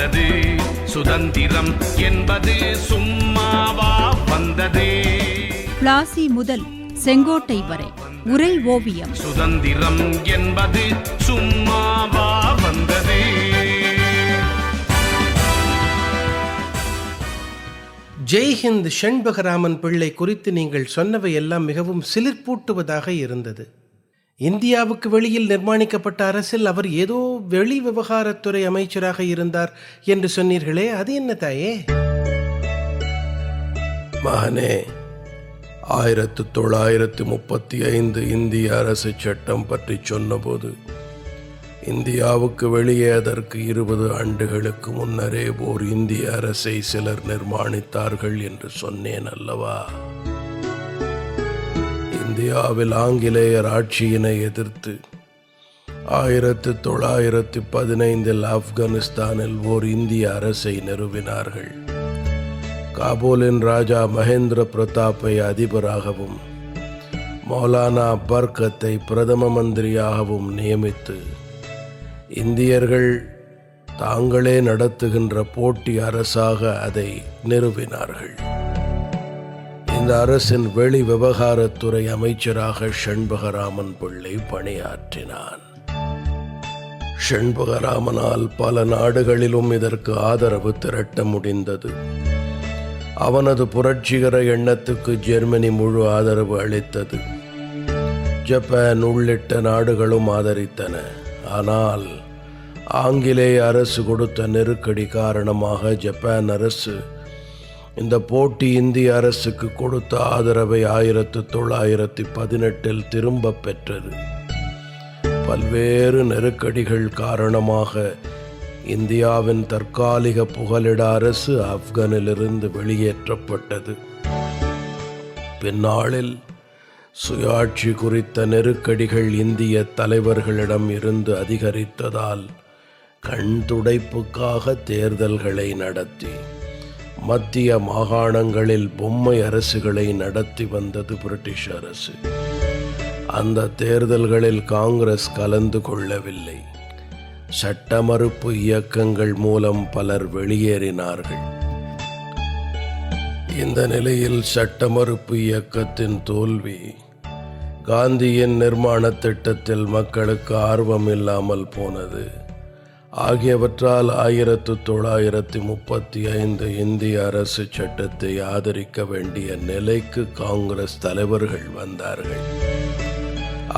வந்தது. சுதந்திரம் என்பது சும்மாவா வந்தது. பிளாசி முதல் செங்கோட்டை வரை உரை ஓவியம். சுதந்திரம் என்பது சும்மாவா வந்தது. ஜெய்ஹிந்த் ஷண்பகராமன் பிள்ளை குறித்து நீங்கள் சொன்னவை எல்லாம் மிகவும் சிலிர்ப்பூட்டுவதாக இருந்தது. இந்தியாவுக்கு வெளியில் நிர்மாணிக்கப்பட்ட அரசில் அவர் ஏதோ வெளி விவகாரத்துறை அமைச்சராக இருந்தார் என்று சொன்னீர்களே, அது என்ன தாயே? மகனே, 1935 இந்திய அரசு சட்டம் பற்றி சொன்னபோது இந்தியாவுக்கு வெளியே அதற்கு 20 ஆண்டுகளுக்கு முன்னரே ஓர் இந்திய அரசை சிலர் நிர்மாணித்தார்கள் என்று சொன்னேன் அல்லவா? இந்தியாவில் ஆங்கிலேயர் ஆட்சியினை எதிர்த்து 1915 ஆப்கானிஸ்தானில் ஓர் இந்திய அரசை நிறுவினார்கள். காபூலின் ராஜா மகேந்திர பிரதாப்பை அதிபராகவும் மௌலானா பர்கத்தை பிரதம மந்திரியாகவும் நியமித்து இந்தியர்கள் தாங்களே நடத்துகின்ற போட்டி அரசாக அதை நிறுவினார்கள். இந்த அரசின் வெளி விவகாரத்துறை அமைச்சராக ஷண்பகராமன் பிள்ளை பணியாற்றினான். ஷண்பகராமனால் பல நாடுகளிலும் இதற்கு ஆதரவு திரட்ட முடிந்தது. அவனது புரட்சிகர எண்ணத்துக்கு ஜெர்மனி முழு ஆதரவு அளித்தது. ஜப்பான் உள்ளிட்ட நாடுகளும் ஆதரித்தன. ஆனால் ஆங்கிலேய அரசு கொடுத்த நெருக்கடி காரணமாக ஜப்பான் அரசு இந்த போட்டி இந்திய அரசுக்கு கொடுத்த ஆதரவை 1918 திரும்ப பெற்றது. பல்வேறு நெருக்கடிகள் காரணமாக இந்தியாவின் தற்காலிக புகலிட அரசு ஆப்கானிலிருந்து வெளியேற்றப்பட்டது. பின்னாளில் சுயாட்சி குறித்த நெருக்கடிகள் இந்திய தலைவர்களிடம் இருந்து அதிகரித்ததால் கண் துடைப்புக்காக தேர்தல்களை நடத்தி மத்திய மாகாணங்களில் பொம்மை அரசுகளை நடத்தி வந்தது பிரிட்டிஷ் அரசு. அந்த தேர்தல்களில் காங்கிரஸ் கலந்து கொள்ளவில்லை. சட்ட மறுப்பு இயக்கங்கள் மூலம் பலர் வெளியேறினார்கள். இந்த நிலையில் சட்ட மறுப்பு இயக்கத்தின் தோல்வி, காந்தியின் நிர்மாண திட்டத்தில் மக்களுக்கு ஆர்வம் இல்லாமல் போனது ஆகியவற்றால் 1935 இந்திய அரசு சட்டத்தை ஆதரிக்க வேண்டிய நிலைக்கு காங்கிரஸ் தலைவர்கள் வந்தார்கள்.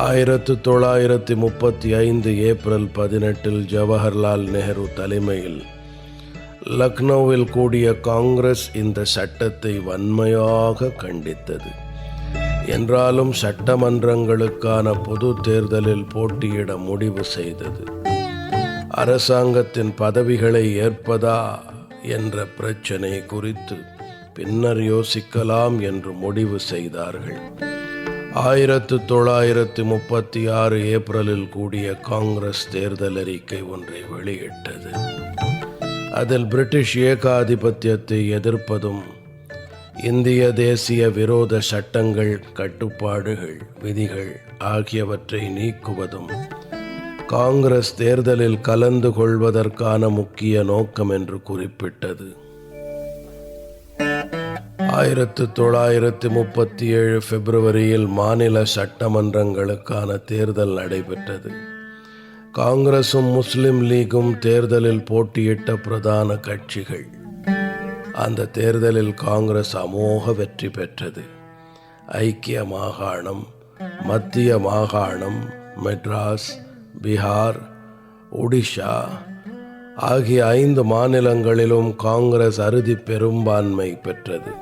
1935 ஏப்ரல் 18 ஜவஹர்லால் நேரு தலைமையில் லக்னோவில் கூடிய காங்கிரஸ் இந்த சட்டத்தை வன்மையாக கண்டித்தது. என்றாலும் சட்டமன்றங்களுக்கான பொது தேர்தலில் போட்டியிட முடிவு செய்தது. அரசாங்கத்தின் பதவிகளை ஏற்பதா என்ற பிரச்சனை குறித்து பின்னர் யோசிக்கலாம் என்று முடிவு செய்தார்கள். 1936 ஏப்ரலில் கூடிய காங்கிரஸ் தேர்தல் அறிக்கை ஒன்றை வெளியிட்டது. அதில் பிரிட்டிஷ் ஏகாதிபத்தியத்தை எதிர்ப்பதும் இந்திய தேசிய விரோத சட்டங்கள், கட்டுப்பாடுகள், விதிகள் ஆகியவற்றை நீக்குவதும் காங்கிரஸ் தேர்தலில் கலந்து கொள்வதற்கான முக்கிய நோக்கம் என்று குறிப்பிட்டது. 1937 பிப்ரவரியில் மாநில சட்டமன்றங்களுக்கான தேர்தல் நடைபெற்றது. காங்கிரசும் முஸ்லிம் லீகும் தேர்தலில் போட்டியிட்ட பிரதான கட்சிகள். அந்த தேர்தலில் காங்கிரஸ் அமோக வெற்றி பெற்றது. ஐக்கிய மாகாணம், மத்திய மாகாணம், மெட்ராஸ், பீகார், ஒடிஷா ஆகிய 5 மாநிலங்களிலும் காங்கிரஸ் அறுதி பெரும்பான்மை பெற்றது.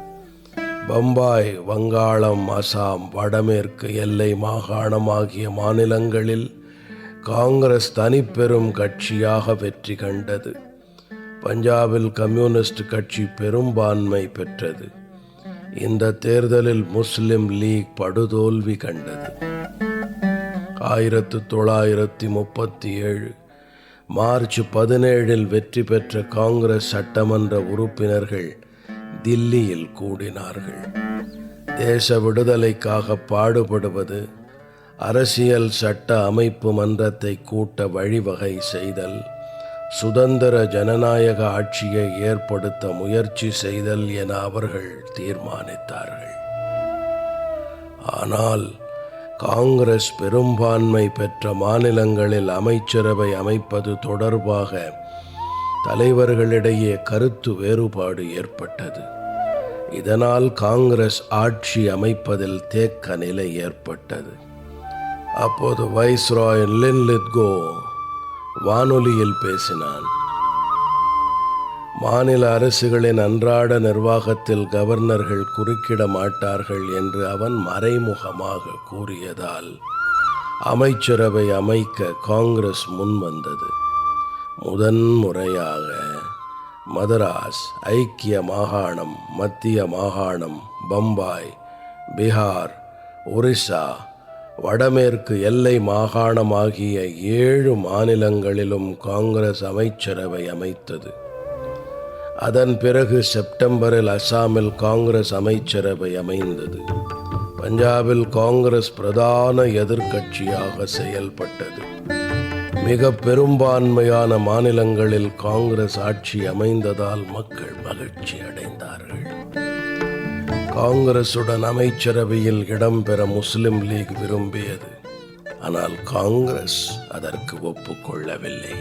பம்பாய், வங்காளம், அசாம், வடமேற்கு எல்லை மாகாணம் ஆகிய மாநிலங்களில் காங்கிரஸ் தனிப்பெரும் கட்சியாக வெற்றி கண்டது. பஞ்சாபில் கம்யூனிஸ்ட் கட்சி பெரும்பான்மை பெற்றது. இந்த தேர்தலில் முஸ்லிம் லீக் படுதோல்வி கண்டது. 1937 மார்ச் 17 வெற்றி பெற்ற காங்கிரஸ் சட்டமன்ற உறுப்பினர்கள் தில்லியில் கூடினார்கள். தேச விடுதலைக்காக பாடுபடுவது, அரசியல் சட்ட அமைப்பு மன்றத்தை கூட்ட வழிவகை செய்தல், சுதந்திர ஜனநாயக ஆட்சியை ஏற்படுத்த முயற்சி செய்தல் என அவர்கள் தீர்மானித்தார்கள். ஆனால் காங்கிரஸ் பெரும்பான்மை பெற்ற மாநிலங்களில் அமைச்சரவை அமைப்பது தொடர்பாக தலைவர்களிடையே கருத்து வேறுபாடு ஏற்பட்டது. இதனால் காங்கிரஸ் ஆட்சி அமைப்பதில் தேக்க நிலை ஏற்பட்டது. அப்போது வைஸ்ராய் லின்லித்கோ வானொலியில் பேசினான். மாநில அரசுகளின் அன்றாட நிர்வாகத்தில் கவர்னர்கள் குறுக்கிட மாட்டார்கள் என்று அவன் மறைமுகமாக கூறியதால் அமைச்சரவை அமைக்க காங்கிரஸ் முன்வந்தது. முதன்முறையாக மதராஸ், ஐக்கிய மாகாணம், மத்திய மாகாணம், பம்பாய், பீகார், ஒரிசா, வடமேற்கு எல்லை மாகாணம் ஆகிய 7 மாநிலங்களிலும் காங்கிரஸ் அமைச்சரவை அமைத்தது. அதன் பிறகு செப்டம்பரில் அசாமில் காங்கிரஸ் அமைச்சரவை அமைந்தது. பஞ்சாபில் காங்கிரஸ் பிரதான எதிர்க்கட்சியாக செயல்பட்டது. மிக பெரும்பான்மையான மாநிலங்களில் காங்கிரஸ் ஆட்சி அமைந்ததால் மக்கள் மகிழ்ச்சி அடைந்தார்கள். காங்கிரசுடன் அமைச்சரவையில் இடம்பெற முஸ்லிம் லீக் விரும்பியது. ஆனால் காங்கிரஸ் அதற்கு ஒப்புக்கொள்ளவில்லை.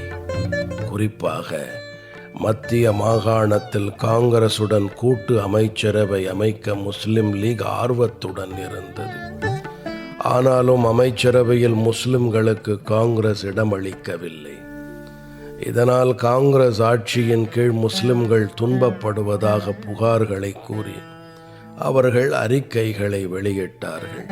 குறிப்பாக மத்திய மாகாணத்தில் காங்கிரசுடன் கூட்டு அமைச்சரவை அமைக்க முஸ்லிம் லீக் ஆர்வத்துடன் இருந்தது. ஆனாலும் அமைச்சரவையில் முஸ்லிம்களுக்கு காங்கிரஸ் இடமளிக்கவில்லை. இதனால் காங்கிரஸ் ஆட்சியின் கீழ் முஸ்லிம்கள் துன்பப்படுவதாக புகார்களை கூறி அவர்கள் அறிக்கைகளை வெளியிட்டார்கள்.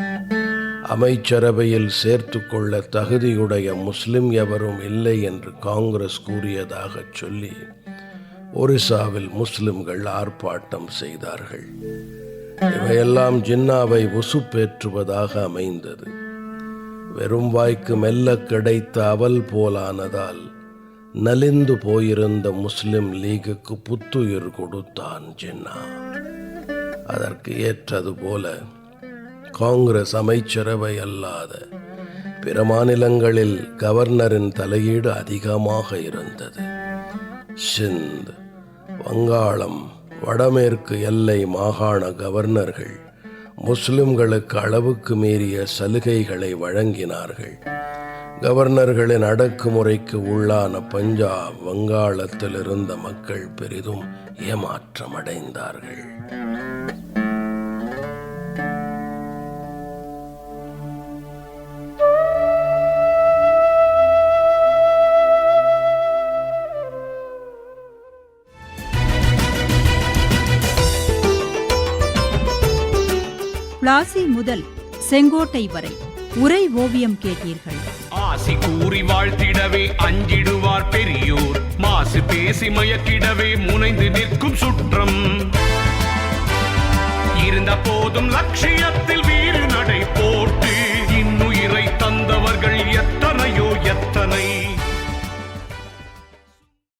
அமைச்சரவையில் சேர்த்து கொள்ள தகுதியுடைய முஸ்லிம் எவரும் இல்லை என்று காங்கிரஸ் கூறியதாக சொல்லி ஒரிசாவில் முஸ்லிம்கள் ஆர்ப்பாட்டம் செய்தார்கள். இவையெல்லாம் ஜின்னாவை உசுப்பேற்றுவதாக அமைந்தது. வெறும் வாய்க்கு மெல்ல கிடைத்த அவல் போலானதால் நலிந்து போயிருந்த முஸ்லிம் லீகுக்கு புத்துயிர் கொடுத்தான் ஜின்னா. அதற்கு ஏற்றது போல காங்கிரஸ் அமைச்சரவை அல்லாத பிற மாநிலங்களில் கவர்னரின் தலையீடு அதிகமாக இருந்தது. சிந்த், வங்காளம், வடமேற்கு எல்லை மாகாண கவர்னர்கள் முஸ்லிம்களுக்கு அளவுக்கு மீறிய சலுகைகளை வழங்கினார்கள். கவர்னர்களின் அடக்குமுறைக்கு உள்ளான பஞ்சாப், வங்காளத்தில் இருந்த மக்கள் பெரிதும் ஏமாற்றமடைந்தார்கள். பிளாசி முதல் செங்கோட்டை வரை உரை ஓவியம் கேட்டீர்கள். ஆசி கூறி வாழ்த்திடவே அஞ்சிடுவார் பெரியோர், மாசு பேசி மயக்கிடவே முனைந்து நிற்கும் சுற்றம். இருந்த போதும் லட்சியத்தை